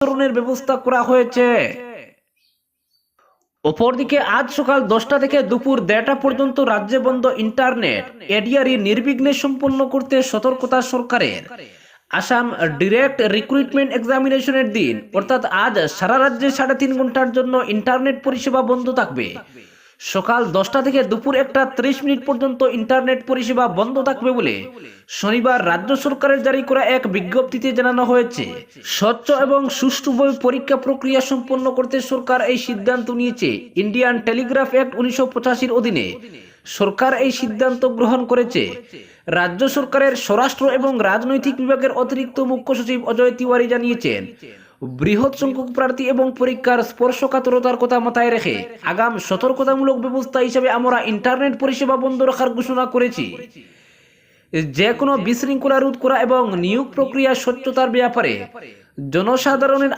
ধরনের ব্যবস্থা করা হয়েছে। অপরদিকে আজ সকাল 10টা থেকে দুপুর 1:30টা পর্যন্ত রাজ্যে বন্ধ ইন্টারনেট এডিআরই নির্বিঘ্নে সম্পন্ন করতে সতর্কতা সরকারের। আসাম ডিরেক্ট রিক্রুটমেন্ট এক্সামিনেশনের দিন অর্থাৎ আজ সারা রাজ্যে 3.5 ঘন্টার জন্য ইন্টারনেট পরিষেবা বন্ধ থাকবে। সকাল 10টা থেকে দুপুর 1:30 পর্যন্ত ইন্টারনেট পরিষেবা বন্ধ থাকবে বলে শনিবার রাজ্য সরকারের জারি করা এক বিজ্ঞপ্তিতে জানানো হয়েছে। স্বচ্ছ এবং সুষ্ঠুভাবে পরীক্ষা প্রক্রিয়া সম্পন্ন করতে সরকার এই সিদ্ধান্ত নিয়েছে। ইন্ডিয়ান টেলিগ্রাফ অ্যাক্ট 1985 অধীনে সরকার এই সিদ্ধান্ত গ্রহণ করেছে। রাজ্য সরকারের স্বরাষ্ট্র এবং রাজনৈতিক বিভাগের অতিরিক্ত মুখ্য সচিব অজয় তিওয়ারি জানিয়েছেন, বৃহৎ সংখ্যক প্রার্থী এবং পরীক্ষার স্পর্শকাতরতার কথা মাথায় রেখে আগাম সতর্কতামূলক ব্যবস্থা হিসেবে আমরা ইন্টারনেট পরিষেবা বন্ধ রাখার ঘোষণা করেছি। যে কোনো বিশৃঙ্খলা রোধ করা এবং নিয়োগ প্রক্রিয়া স্বচ্ছতার ব্যাপারে জনসাধারণের